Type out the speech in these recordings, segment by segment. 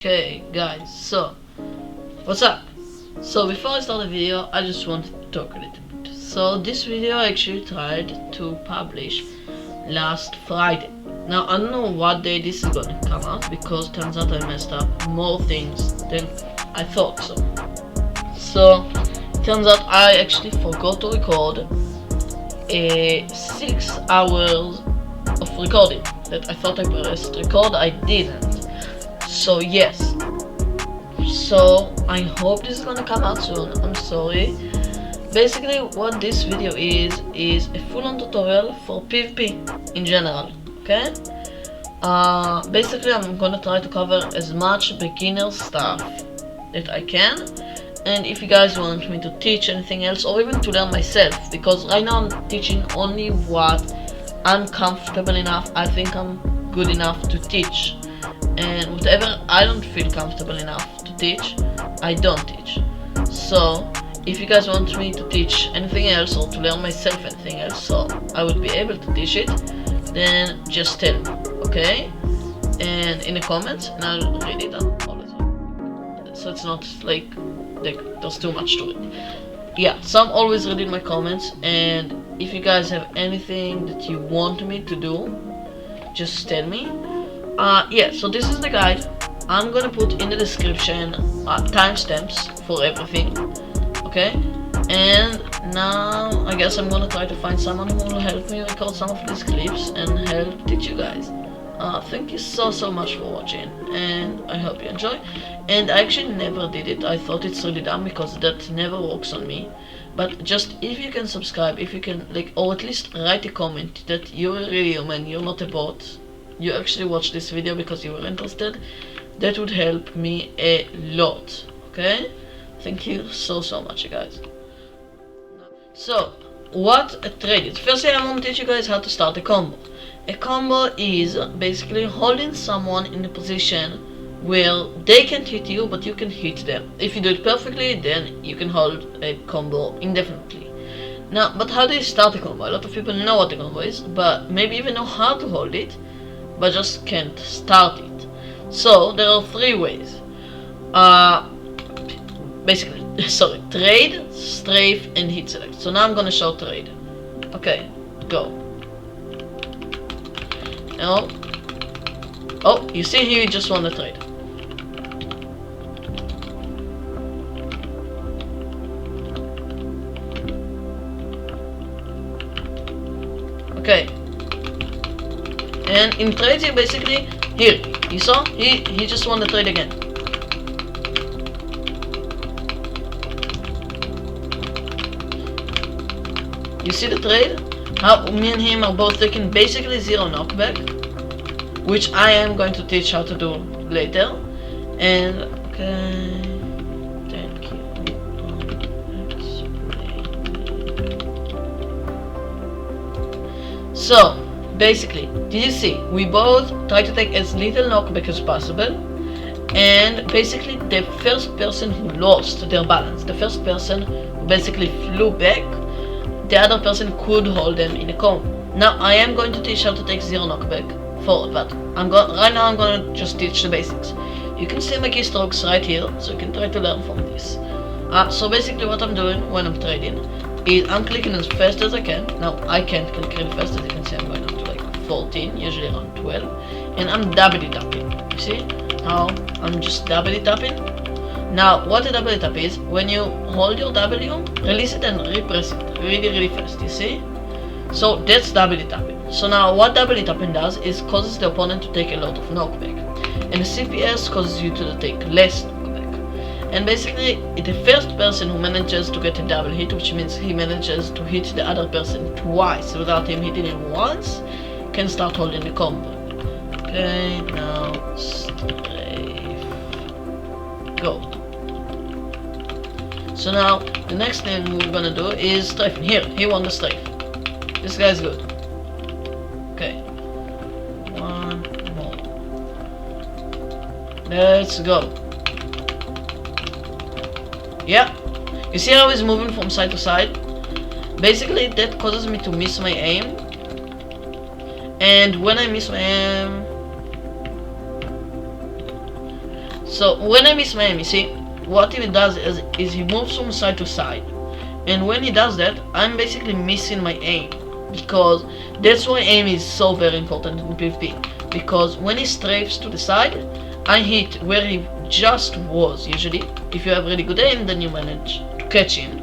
Okay guys, so what's up? So before I start the video, I just wanted to talk a little bit. So this video I actually tried to publish last Friday. Now I don't know what day this is gonna come out because turns out I messed up more things than I thought so. So turns out I actually forgot to record 6 hours of recording that I thought I pressed record. I didn't. So yes, so I hope this is gonna come out soon. I'm sorry. Basically what this video is a full-on tutorial for PvP in general, okay? Basically I'm gonna try to cover as much beginner stuff that I can, and if you guys want me to teach anything else or even to learn myself, because right now I'm teaching only what I'm comfortable enough, I think I'm good enough to teach. And whatever I don't feel comfortable enough to teach, I don't teach. So if you guys want me to teach anything else or to learn myself anything else, so I would be able to teach it, then just tell me, okay? And in the comments, and I'll read it out all the time. So it's not like there's too much to it. Yeah, so I'm always reading my comments, and if you guys have anything that you want me to do, just tell me. Yeah, so this is the guide. I'm gonna put in the description timestamps for everything, okay? And now I guess I'm gonna try to find someone who will help me record some of these clips and help teach you guys. Thank you so much for watching, and I hope you enjoy. And I actually never did it. I thought it's really dumb because that never works on me. But just if you can subscribe, if you can or at least write a comment that you're a real human, you're not a bot, you actually watched this video because you were interested, that would help me a lot, okay? Thank you so much, you guys. So what a trade is. Firstly, I want to teach you guys how to start a combo. A combo is basically holding someone in a position where they can't hit you but you can hit them. If you do it perfectly, then you can hold a combo indefinitely. Now, but how do you start a combo? A lot of people know what a combo is, but maybe even know how to hold it, but just can't start it. So there are 3 ways. Basically, sorry, trade, strafe, and hit select. So now I'm gonna show trade. Okay, go. Now, oh, you see here, you just won the trade. Okay. And in trades, you basically, here, you saw, he just won the trade again. You see the trade? How me and him are both taking basically 0 knockback, which I am going to teach how to do later. And okay, thank you. So basically, did you see? We both try to take as little knockback as possible, and basically the first person who lost their balance, the first person who basically flew back, the other person could hold them in a combo. Now I am going to teach how to take 0 knockback forward, but right now I'm gonna just teach the basics. You can see my keystrokes right here, so you can try to learn from this. So basically what I'm doing when I'm trading is I'm clicking as fast as I can. Now I can't click really fast, as you can see I'm going up to like 14, usually around 12, and I'm doubly tapping. You see how I'm just doubly tapping? Now what a double tap is, when you hold your W, release it and repress it really fast, you see? So that's double tapping. So now what double tapping does is causes the opponent to take a lot of knockback, and the CPS causes you to take less knockback. And basically the first person who manages to get a double hit, which means he manages to hit the other person twice without him hitting him once, can start holding the combo. Okay, now strafe, go. So now the next thing we're gonna do is strafing. Here, he won the strafe. This guy's good. Okay, 1 more. Let's go. Yeah, you see how he's moving from side to side? Basically that causes me to miss my aim, and when I miss my aim, So when I miss my aim, you see, what he does is he moves from side to side. And when he does that, I'm basically missing my aim. Because that's why aim is so very important in PvP. Because when he strafes to the side, I hit where he just was, usually. If you have really good aim, then you manage to catch him.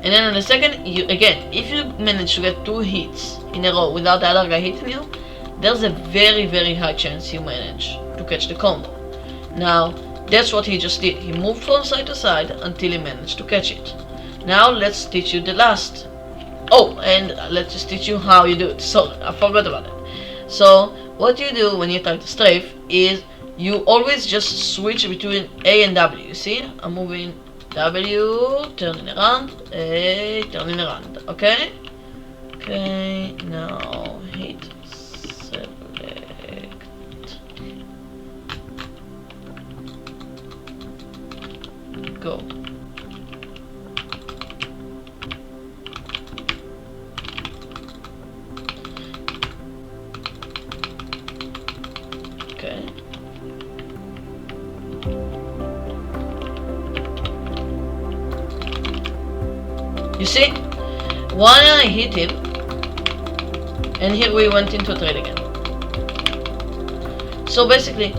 And then on the second, if you manage to get 2 hits in a row without the other guy hitting you, there's a very very high chance you manage to catch the combo. Now, that's what he just did. He moved from side to side until he managed to catch it. Now let's teach you the last. Oh, and let's just teach you how you do it. Sorry, I forgot about it. So, what you do when you try to strafe is you always just switch between A and W. You see? I'm moving W, turning around, A, turning around. Okay? Okay, now hit, select, go. Okay. You see? When I hit him, and here we went into a trade again. So basically,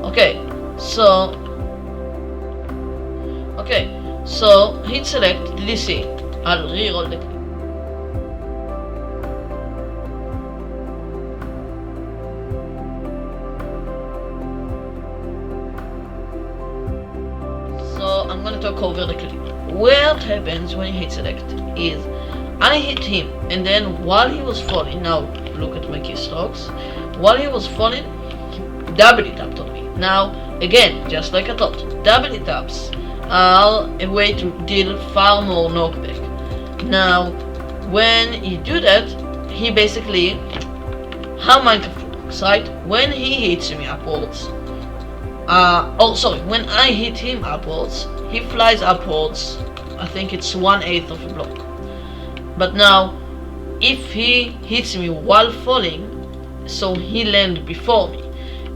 okay, so hit select, did you see? I'll reroll the clip. So I'm gonna talk over the clip. What happens when you hit select is I hit him, and then while he was falling, now look at my keystrokes, while he was falling, he double tapped on me. Now again, just like I thought, double taps are a way to deal far more knockback. Now when you do that, he basically, how Minecraft works, right? When he hits me upwards, when I hit him upwards, he flies upwards. I think it's 1/8 of a block. But now, if he hits me while falling, so he landed before me.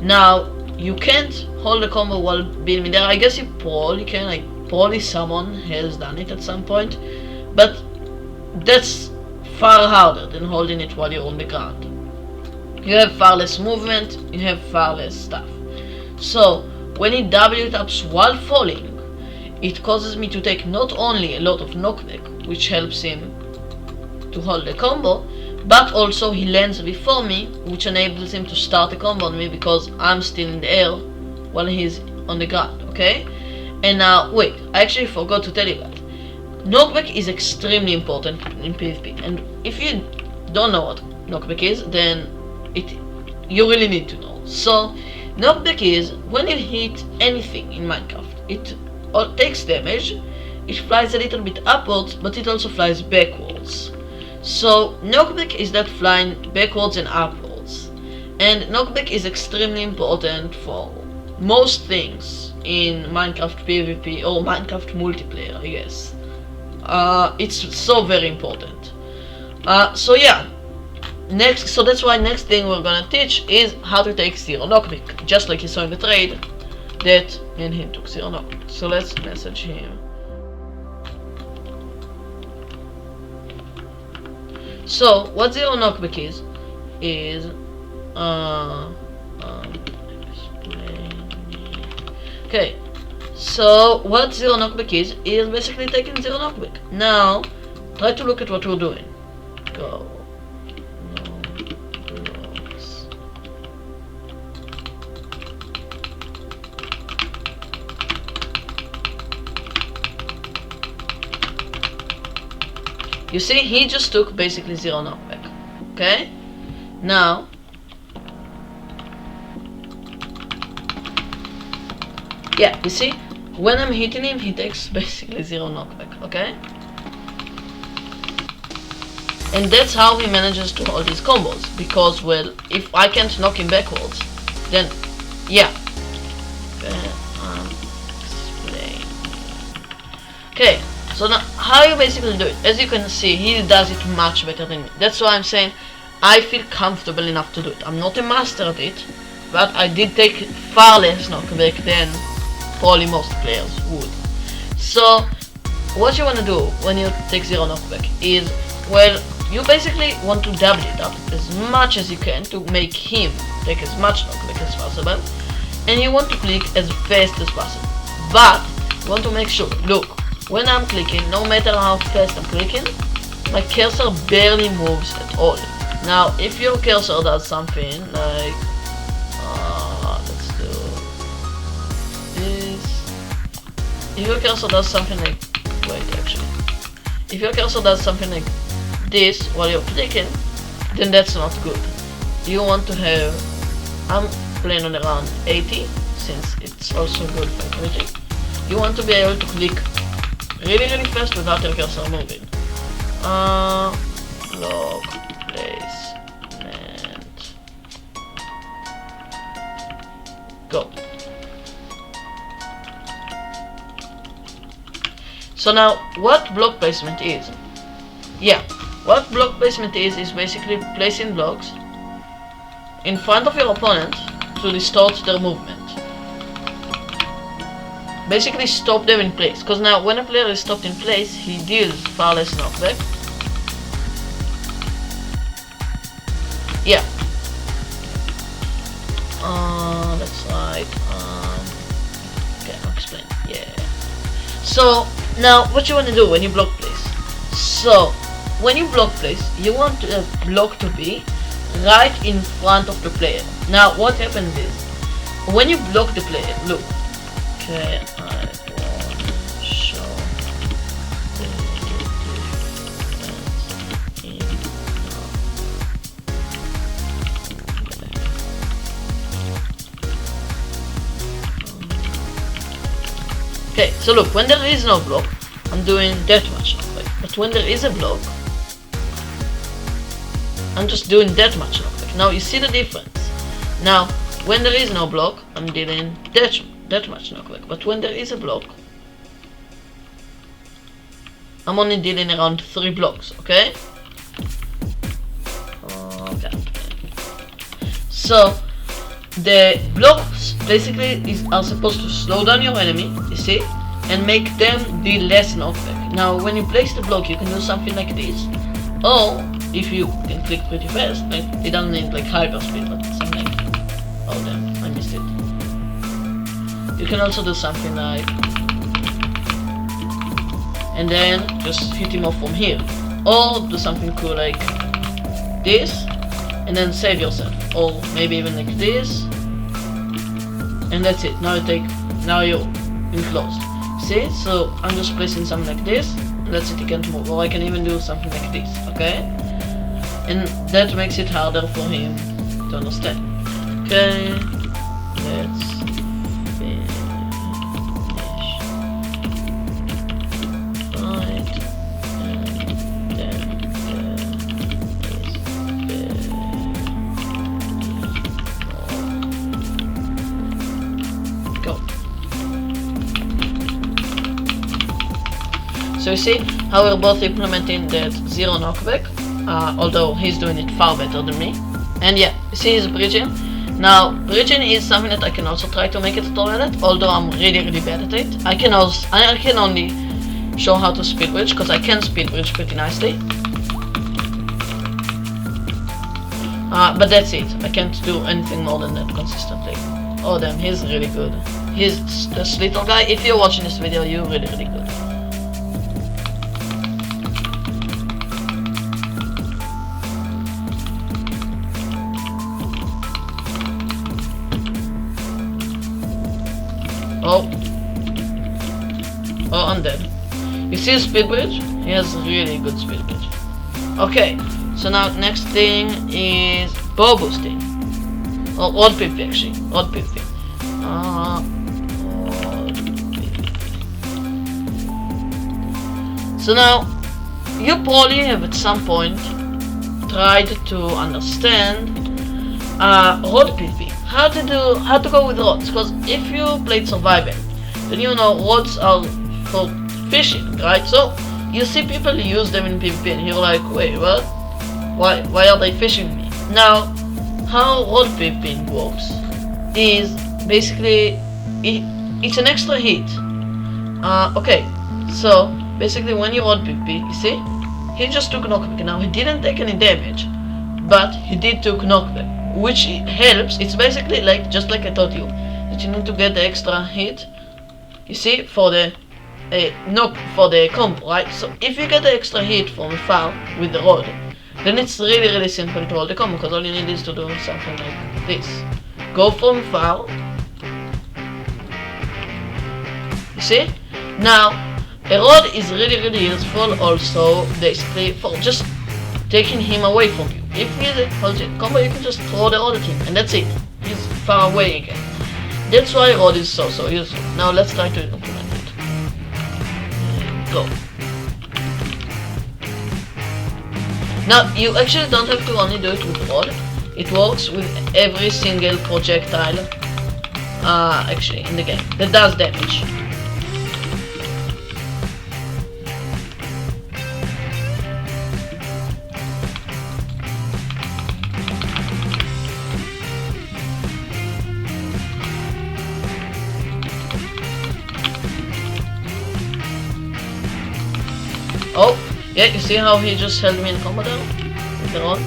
Now you can't hold the combo while being me there. I guess you probably can. Like probably someone has done it at some point, but that's far harder than holding it while you're on the ground. You have far less movement. You have far less stuff. So when he W taps while falling, it causes me to take not only a lot of knockback, which helps him to hold the combo, but also he lands before me, which enables him to start a combo on me because I'm still in the air while he's on the ground, okay? And now, wait, I actually forgot to tell you that. Knockback is extremely important in PvP, and if you don't know what knockback is, then you really need to know. So, knockback is when you hit anything in Minecraft, it takes damage, it flies a little bit upwards, but it also flies backwards. So knockback is that flying backwards and upwards, and knockback is extremely important for most things in Minecraft PvP or Minecraft multiplayer, I guess. It's so very important. So yeah, so that's why next thing we're gonna teach is how to take 0 knockback, just like you saw in the trade that me and him took 0 knockback. So let's message him. So what 0 knockback is okay, so what 0 knockback is basically taking 0 knockback. Now try to look at what we're doing. Go. You see, he just took basically 0 knockback. Okay? Now, yeah, you see, when I'm hitting him, he takes basically 0 knockback. Okay? And that's how he manages to hold his combos. Because, well, if I can't knock him backwards, then, yeah. Explain. Okay. So now, how you basically do it? As you can see, he does it much better than me. That's why I'm saying I feel comfortable enough to do it. I'm not a master at it, but I did take far less knockback than probably most players would. So what you want to do when you take 0 knockback is, well, you basically want to double it up as much as you can to make him take as much knockback as possible, and you want to click as fast as possible. But you want to make sure, look, when I'm clicking, no matter how fast I'm clicking, my cursor barely moves at all. Now if your cursor does something like let's do this. If your cursor does something like, wait, actually, if your cursor does something like this while you're clicking, then that's not good. You want to have, I'm playing on around 80 since it's also good for clicking. You want to be able to click really fast without your cursor moving. Block placement, go. So now what block placement is? Yeah, what block placement is basically placing blocks in front of your opponent to distort their movement. Basically stop them in place, because now when a player is stopped in place, he deals far less knockback. Yeah. That's right. Okay, I'll explain. Yeah. So now what you want to do when you block place? So when you block place, you want the block to be right in front of the player. Now what happens is, when you block the player, look. Okay, I want to show the difference in okay, so look, when there is no block, I'm doing that much knockback. But when there is a block, I'm just doing that much knockback. Now you see the difference. Now, when there is no block, I'm dealing that much knockback. But when there is a block, I'm only dealing around 3 blocks, okay? Okay. So the blocks basically are supposed to slow down your enemy, you see, and make them deal less knockback. Now when you place the block, you can do something like this, or if you can click pretty fast, like it doesn't need like hyper speed, but something like, oh damn, I missed it. You can also do something like, and then just hit him off from here, or do something cool like this, and then save yourself, or maybe even like this, and that's it. Now you're enclosed. See? So I'm just placing something like this, and that's it. You can't move. Or I can even do something like this. Okay? And that makes it harder for him to understand. Okay? Let's finish. Right. And then go. So you see how we're both implementing that 0 knockback, although he's doing it far better than me. And yeah, you see he's bridging. Now, bridging is something that I can also try to make it a tolerant, although I'm really bad at it. I can only show how to speed bridge, because I can speed bridge pretty nicely. But that's it. I can't do anything more than that consistently. Oh damn, he's really good. He's this little guy. If you're watching this video, you're really good. Oh, I'm dead. You see his speed bridge? He has really good speed bridge. Okay, so now next thing is bow boosting. Or odd PP actually. Odd PP. So now, you probably have at some point tried to understand rod PP. How to go with rods, because if you played survival, then you know rods are for fishing, right? So you see people use them in PvP and you're like, wait, what? Why are they fishing me? Now, how rod PvP works is basically it's an extra hit. Okay, so basically when you rod PvP, you see, he just took knockback. Now he didn't take any damage, but he did took knockback, which helps. It's basically like just like I told you that you need to get the extra hit. You see, for the for the combo, right? So if you get the extra hit from far with the rod, then it's really simple to hold the combo, because all you need is to do something like this. Go from far. You see? Now, a rod is really useful also, basically, for just taking him away from you. If he holds it combo, you can just throw the rod at him, and that's it. He's far away again. That's why rod is so useful. Now let's try to implement it. Go. Now, you actually don't have to only do it with rod. It works with every single projectile, actually, in the game that does damage. Oh, yeah, you see how he just held me in combo there? With the rod?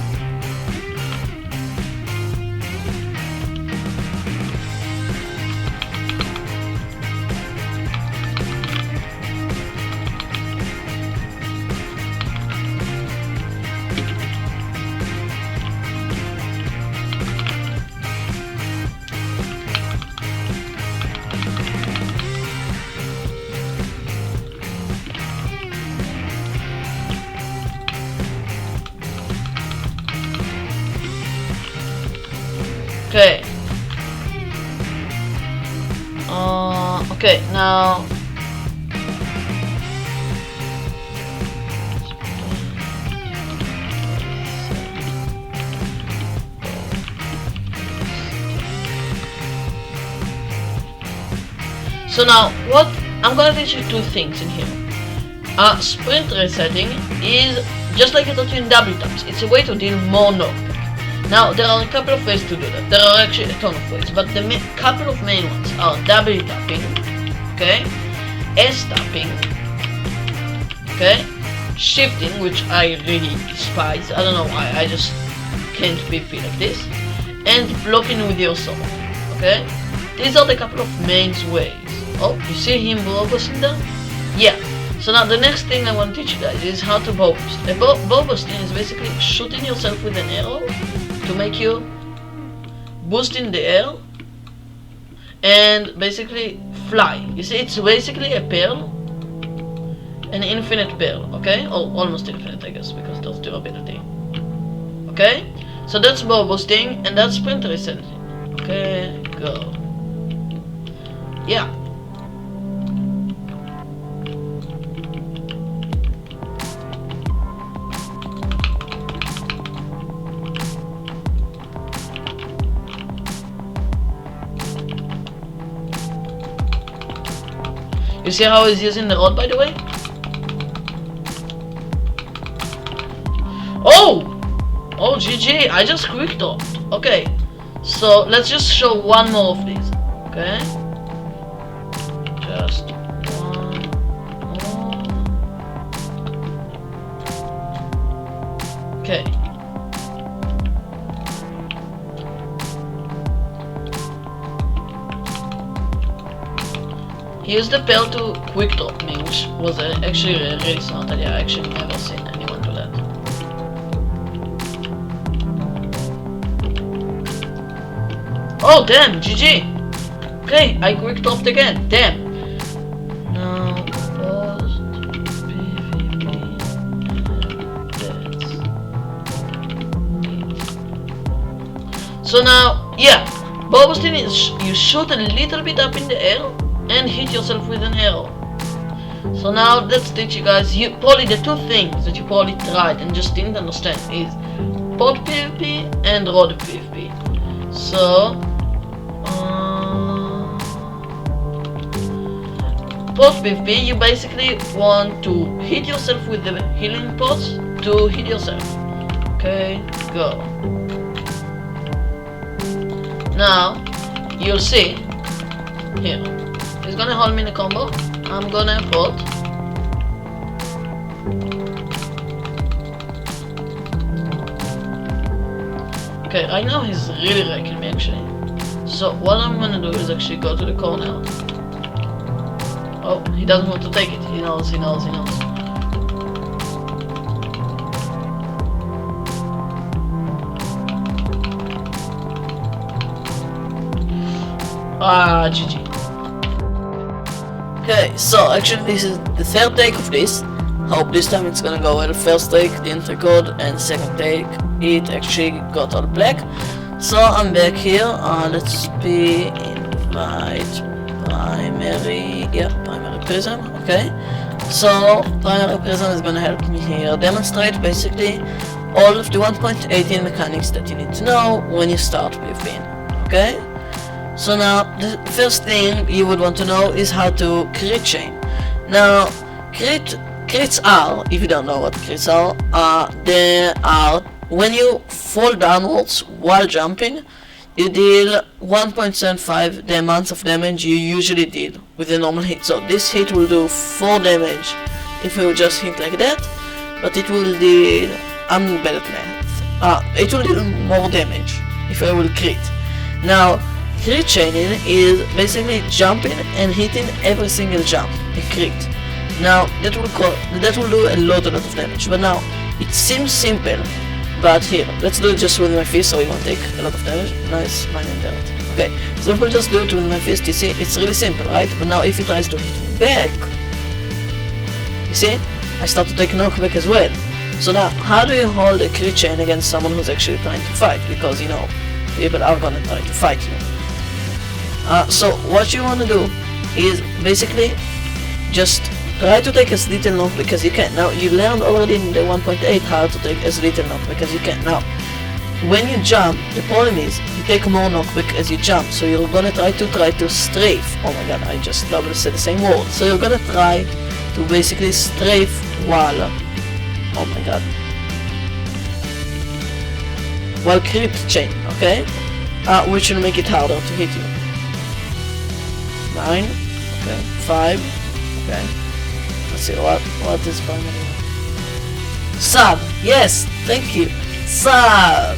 Okay. Okay, now what I'm gonna teach you two things in here. Sprint resetting is just like I taught you in W taps. It's a way to deal more knockback. Now, there are a couple of ways to do that. There are actually a ton of ways, but the couple of main ones are W tapping, okay, S tapping, okay, shifting, which I really despise. I don't know why, I just can't PvP like this, and blocking with your sword, okay. These are the couple of main ways. Oh, you see him bow boosting there? Yeah. So now the next thing I want to teach you guys is how to bow boost. A bow boosting is basically shooting yourself with an arrow to make you boost in the air and basically fly. You see, it's basically a pearl, an infinite pearl, okay? Or almost infinite, I guess, because there's durability. Okay? So that's bow boosting, and that's sprint resetting. Okay, go. Yeah. You see how he's using the rod, by the way? Oh! Oh, GG, I just quick dropped. Okay, so let's just show one more of these. Okay? Just one more. Okay. He used the pearl to quick drop me, which was actually a really smart idea. I actually never seen anyone do that. Oh damn, GG! Okay, I quick dropped again, damn! Now, post PvP, that's it. So now, yeah, bow boosting is you shoot a little bit up in the air and hit yourself with an arrow. So now let's teach you guys. Probably the two things that you probably tried and just didn't understand is pod PvP and rod PvP. So pod PvP, you basically want to hit yourself with the healing pots to hit yourself. Okay, go. Now, you'll see, here, he's gonna hold me in a combo, I'm gonna put, okay, right now he's really wrecking me actually, so what I'm gonna do is actually go to the corner. Oh, he doesn't want to take it, he knows. Ah, GG. Okay, so actually this is the third take of this. Hope this time it's gonna go well. The first take didn't record, and second take it actually got all black. So I'm back here. Let's be invite primary. Yeah, primary prism. Okay. So primary prism is gonna help me here demonstrate basically all of the 1.18 mechanics that you need to know when you start PvPing. Okay. So now, the first thing you would want to know is how to crit chain. Now, crits are, if you don't know what crits are, they are when you fall downwards while jumping, you deal 1.75 the amount of damage you usually did with a normal hit. So this hit will do 4 damage if you just hit like that, but it will deal, I'm bad at math, it will deal more damage if I will crit. Now, crit chaining is basically jumping and hitting every single jump, a crit. Now that will do a lot of damage, but now it seems simple, but here, let's do it just with my fist so we won't take a lot of damage. Nice, mine and dirt. Okay, so if we just do it with my fist, you see, it's really simple, right? But now if he tries to hit back, you see, I start to take knockback as well. So now, how do you hold a crit chain against someone who's actually trying to fight? Because, you know, people are gonna try to fight you. So what you want to do is basically just try to take as little knockback as you can. Now you learned already in the 1.8 how to take as little knockback as you can. Now when you jump, the problem is you take more knockback as you jump, so you're gonna try to strafe. Oh my god, I just double said the same word. So you're gonna try to basically strafe while, oh my god, while crit chain, okay? Which will make it harder to hit you. 9, okay, 5, okay. Let's see what is primary. Sub, yes, thank you. Sub,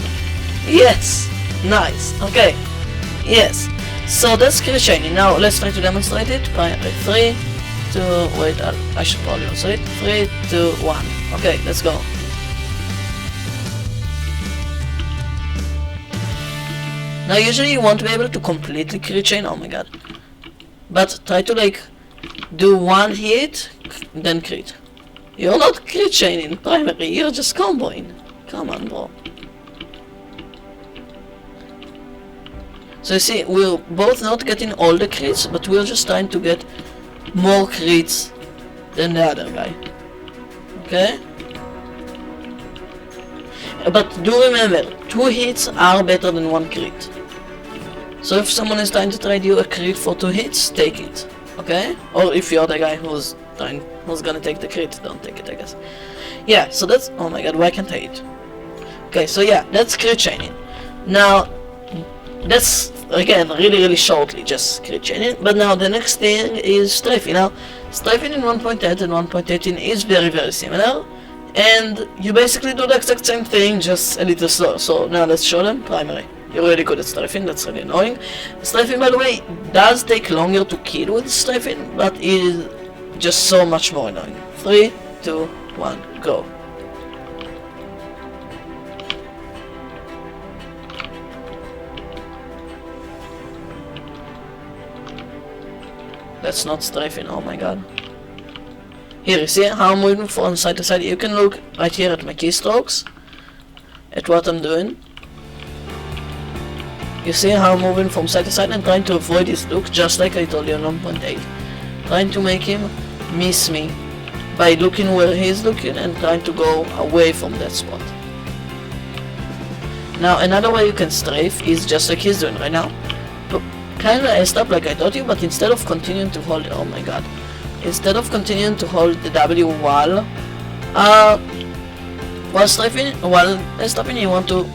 yes, nice, okay, yes. So that's crit chaining. Now let's try to demonstrate it. Primary 3, 2, wait, I should probably also it. 3, 2, 1. Okay, let's go. Now usually you won't be able to completely crit chain, oh my god. But try to like do one hit, then crit. You're not crit chaining primary, you're just comboing. Come on, bro. So you see, we're both not getting all the crits, but we're just trying to get more crits than the other guy. Okay? But do remember, 2 hits are better than 1 crit. So if someone is trying to trade you a crit for 2 hits, take it, okay? Or if you're the guy who's gonna take the crit, don't take it, I guess. Yeah, so that's, oh my god, why can't I hit? Okay, so yeah, that's crit chaining. Now, that's, again, really shortly, just crit chaining. But now the next thing is strafing. Now, strafing in 1.8 and 1.18 is very similar. And you basically do the exact same thing, just a little slower. So now let's show them primary. You're really good at strafing, that's really annoying. Strafing, by the way, does take longer to kill with strafing, but is just so much more annoying. 3, 2, 1, go. That's not strafing, oh my god. Here, you see how I'm moving from side to side? You can look right here at my keystrokes, at what I'm doing. You see how I'm moving from side to side and trying to avoid his look, just like I told you on 1.8. Trying to make him miss me by looking where he's looking and trying to go away from that spot. Now another way you can strafe is just like he's doing right now. Kinda messed up like I told you, but instead of continuing to hold, oh my god. Instead of continuing to hold the W while while strafing, you want to...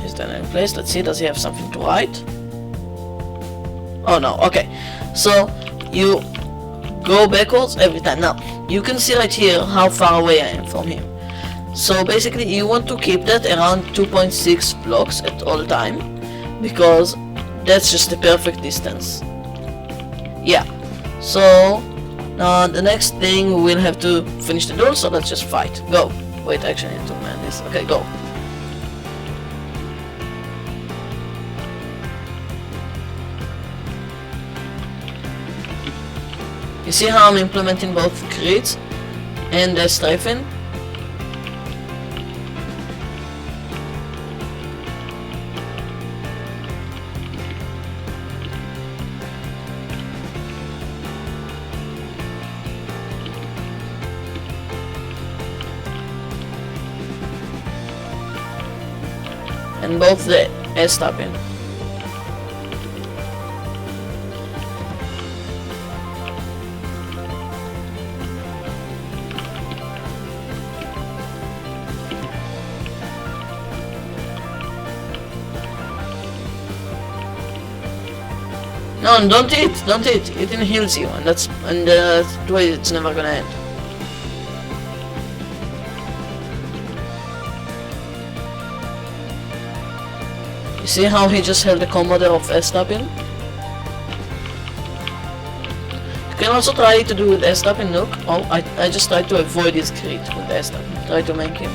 Is that in place? Let's see, does he have something to write? Oh no, okay. So, you go backwards every time. Now, you can see right here how far away I am from him. So basically, you want to keep that around 2.6 blocks at all time, because that's just the perfect distance. Yeah. So, now the next thing we will have to finish the duel, so let's just fight. Go. Wait, actually I need to man this. Okay, go. You see how I'm implementing both crits and the strafing? And both the S tapping. No, don't eat, don't eat. Eating heals you, and that's the way it's never gonna end. You see how he just held the combo there of S tapping? You can also try to do with S tapping, look. Oh, I just tried to avoid his crit with S tapping. Try to make him.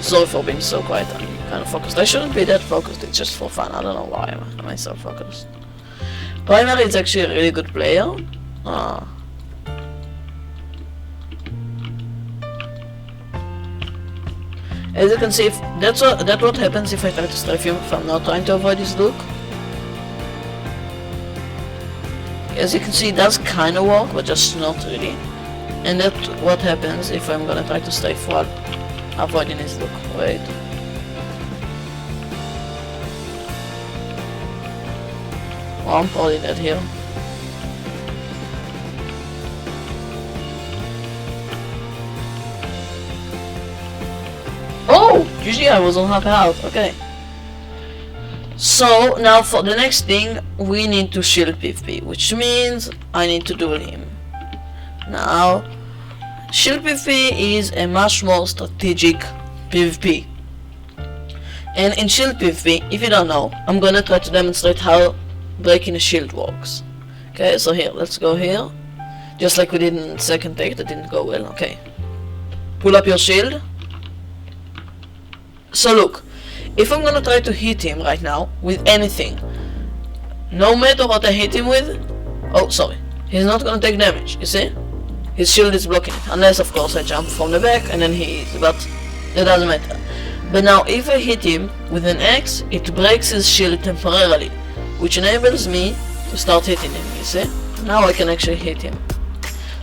Sorry for being so quiet, I'm kind of focused. I shouldn't be that focused, it's just for fun, I don't know why am I so focused. Primary is actually a really good player. As you can see, that's what happens if I try to strafe him if I'm not trying to avoid his look. As you can see, it does kind of work, but just not really. And that's what happens if I'm gonna try to strafe while avoiding his look. Wait. Oh, I'm probably dead here. Oh! GG, I was on half health. Okay. So, now for the next thing, we need to shield PvP, which means I need to duel him. Now, shield PvP is a much more strategic PvP. And in shield PvP, if you don't know, I'm gonna try to demonstrate how breaking a shield works. Okay, so here, let's go here. Just like we did in second take, that didn't go well, okay. Pull up your shield. So look, if I'm gonna try to hit him right now with anything, no matter what I hit him with, oh sorry, he's not gonna take damage, you see? His shield is blocking it, unless of course I jump from the back and then he hits, but that doesn't matter. But now if I hit him with an axe, it breaks his shield temporarily, which enables me to start hitting him, you see? Now I can actually hit him.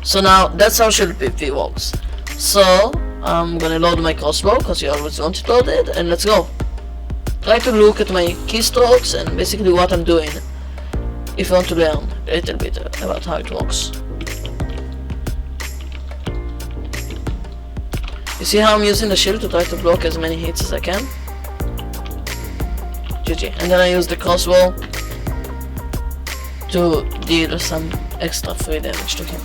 So now that's how shield PvP works. So I'm gonna load my crossbow, because you always want it loaded, and let's go. Try to look at my keystrokes and basically what I'm doing, if you want to learn a little bit about how it works. You see how I'm using the shield to try to block as many hits as I can? GG. And then I use the crossbow to deal some extra free damage to him.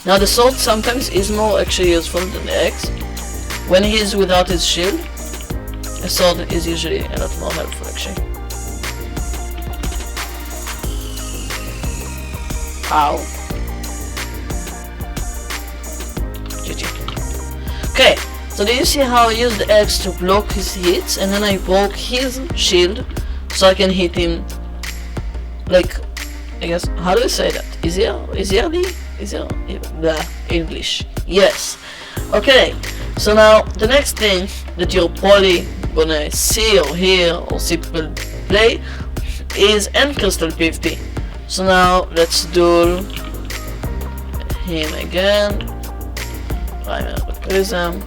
Now the sword sometimes is more actually useful than the axe. When he is without his shield, a sword is usually a lot more helpful actually. Ow. GG. Okay, so do you see how I use the axe to block his hits, and then I broke his shield so I can hit him, like, I guess, how do you say that? Easily? English. Yes. Okay, so now the next thing that you're probably gonna see or hear or see people play is end crystal PvP. So now let's duel him again. Primer with prism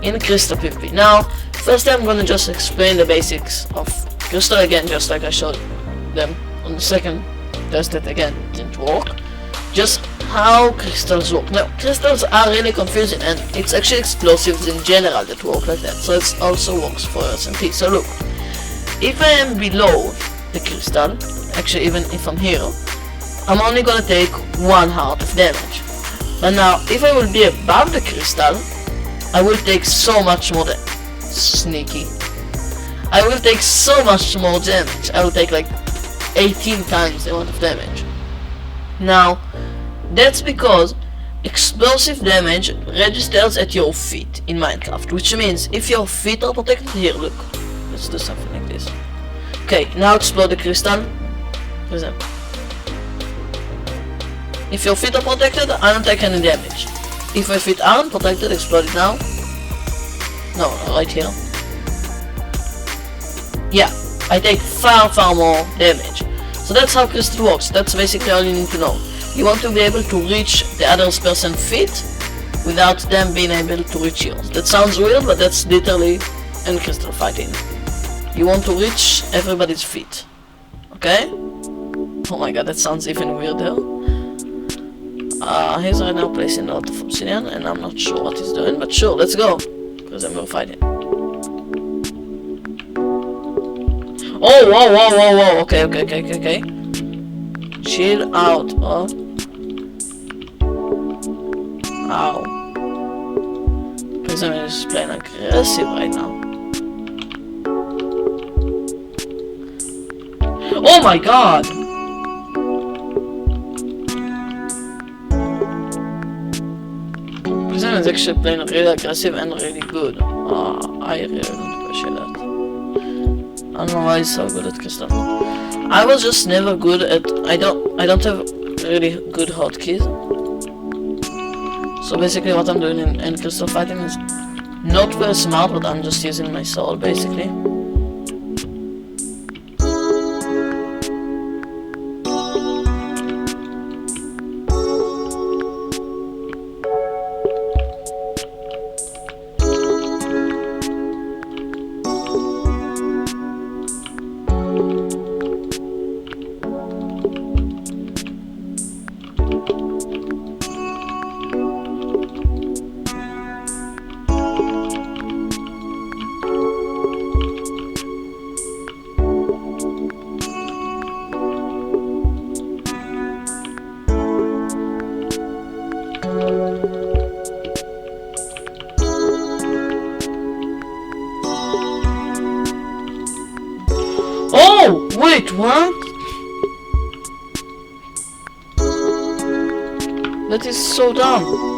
in crystal PvP. Now, first I'm gonna just explain the basics of crystal again, just like I showed them on the second test that again didn't work. Just how crystals work. Now, crystals are really confusing, and it's actually explosives in general that work like that. So it also works for SMP. So look, if I am below the crystal, actually even if I'm here, I'm only gonna take 1 heart of damage. But now, if I will be above the crystal, I will take so much more damage. Sneaky. I will take so much more damage. I will take like 18 times the amount of damage. Now, that's because explosive damage registers at your feet in Minecraft, which means if your feet are protected, here, look, let's do something like this. Okay, now explode the crystal. For example, if your feet are protected, I don't take any damage. If my feet aren't protected, explode it now. No, right here. Yeah, I take far more damage. So that's how crystal works. That's basically all you need to know. You want to be able to reach the other person's feet without them being able to reach yours. That sounds weird, but that's literally in crystal fighting. You want to reach everybody's feet. Okay? Oh my god, that sounds even weirder. He's right now placing a lot of obsidian, and I'm not sure what he's doing, but sure, let's go. Because I'm gonna fight him. Oh, whoa. Okay. Chill out, oh. Ow. Prism is playing aggressive right now. Oh my god! Prism is actually playing really aggressive and really good. I really don't appreciate that. I don't know why he's so good at crystal. I was just never good at. I don't have really good hotkeys. So basically, what I'm doing in crystal fighting is not very smart, but I'm just using my soul basically. Oh, wait, what? That is so dumb.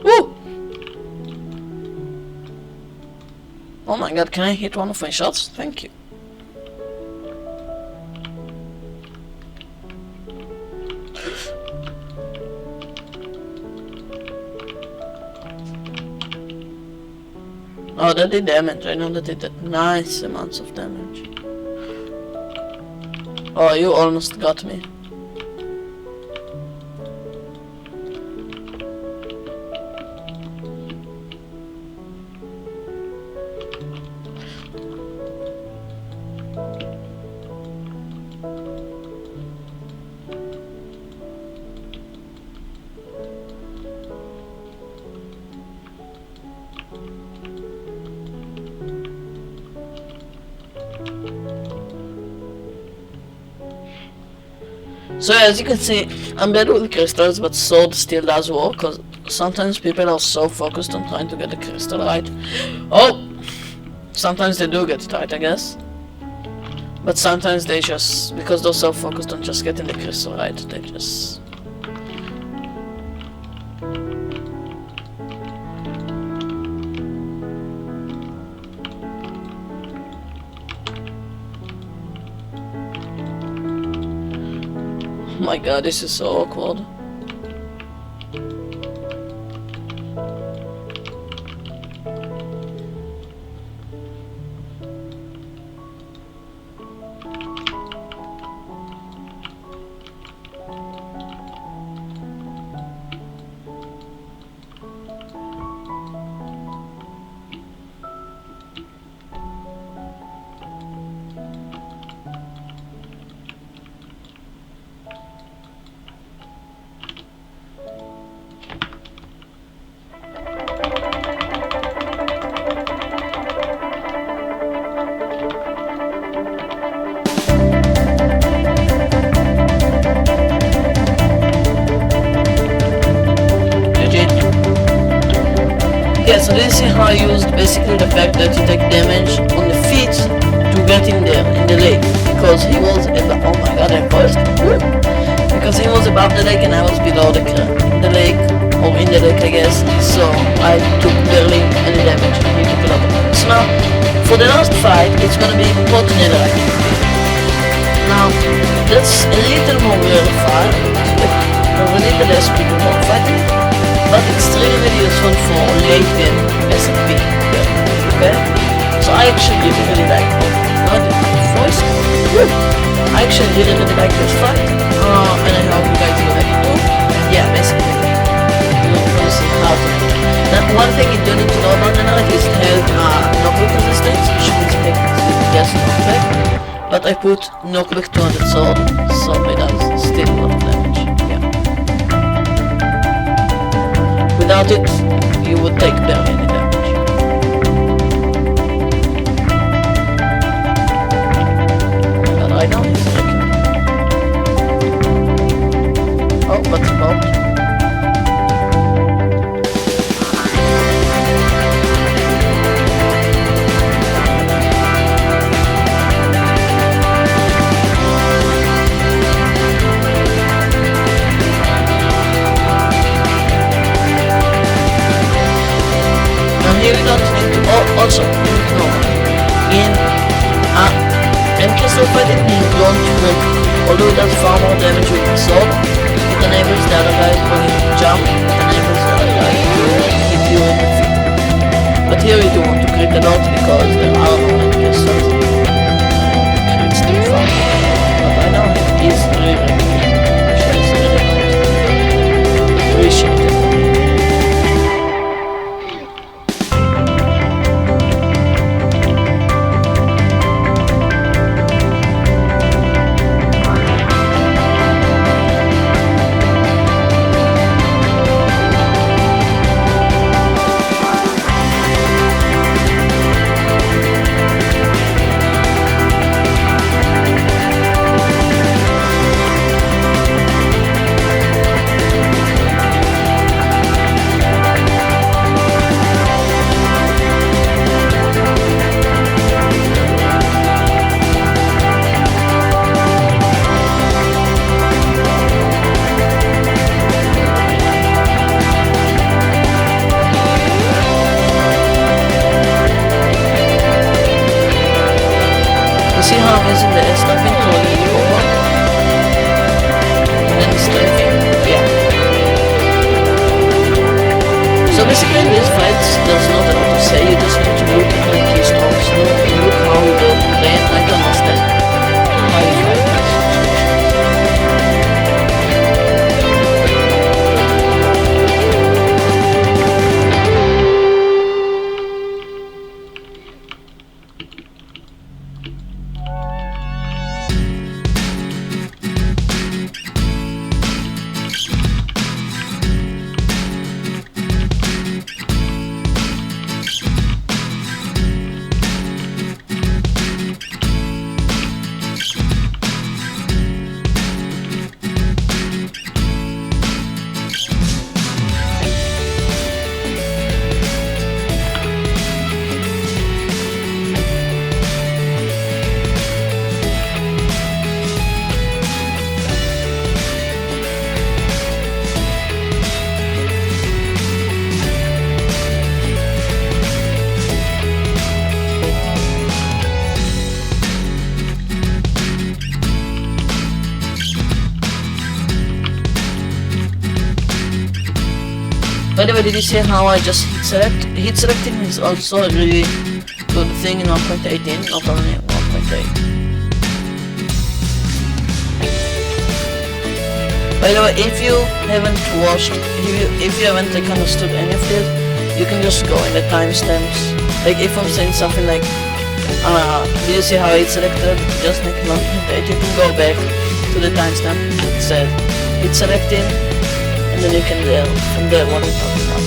Woo! Oh my god, can I hit one of my shots? Thank you. Oh, that did damage. I know that did nice amounts of damage. Oh, you almost got me. So as you can see, I'm bad with crystals, but sword still does work, cause sometimes people are so focused on trying to get the crystal right. Oh! Sometimes they do get it right, I guess. But sometimes they just, because they're so focused on just getting the crystal right, they just... Oh my god, this is so awkward. Yeah, so this is how I used basically the fact that you take damage on the feet to get in there, in the lake. Because he was above, oh my god, I paused. Because he was above the lake and I was below the lake, or in the lake I guess. So I took barely any damage, he took a lot of damage. So now, for the last fight, it's gonna be pot netherite. Now, that's a little more rarefied, a little less people more fighting. But it's really useful for late game SMP. Okay? So I actually really like voice. I actually really like this fight. And I hope you guys will like it too. Yeah, basically. You're gonna see how to. Now, one thing you do need to know about the knight is it has knockback resistance, which means it gets knockback. But I put knockback 200 sword, so it does still a lot of damage. Without it, you would take barely any damage. But right now he's wrecking. Oh, but he popped. Here we don't need to, also, you need to know, in crystal fighting you don't move, although it does far more damage with the sword, it enables the other guy when you jump, it enables the other guy to hit you in the feet. But here you do want to crit a lot because there are no crystals, crits too far. But I know it is really good, which is really not appreciated. By the way, did you see how I just hit select? Hit selecting is also a really good thing in 1.18, not only 1.8. By the way, if you haven't watched, if you haven't like understood any of this, you can just go in the timestamps. Like if I'm saying something like, did you see how it's selected? Just like 1.8, you can go back to the timestamp. It says it's selecting, and then you can tell from there what I'm talking about.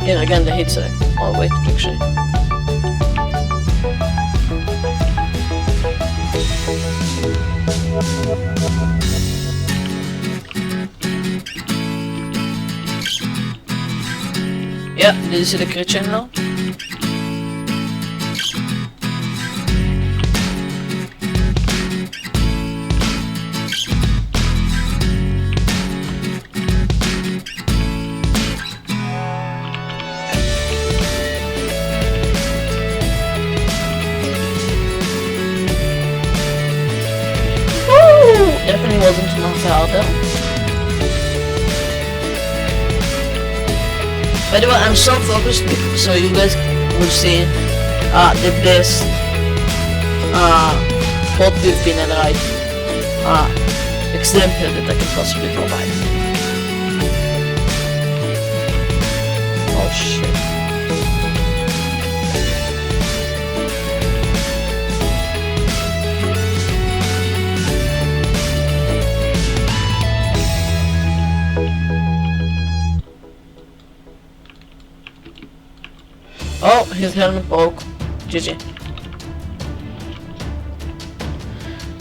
Here again the hit select. Oh wait, actually. Yeah, did you see the crit channel? Definitely wasn't enough harder. By the way, I'm so focused so you guys will see the best both with pin and right example that I can possibly provide. Oh shit. Oh, his helmet broke. GG.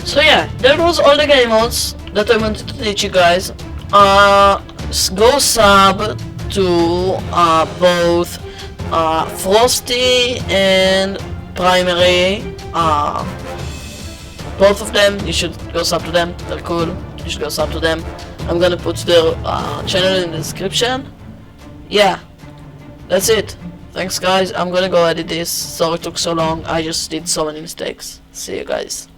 So yeah, that was all the game modes that I wanted to teach you guys. Go sub to both Frosty and Primary. Both of them, you should go sub to them. They're cool. You should go sub to them. I'm gonna put their channel in the description. Yeah, that's it. Thanks guys, I'm gonna go edit this. Sorry it took so long, I just did so many mistakes. See you guys.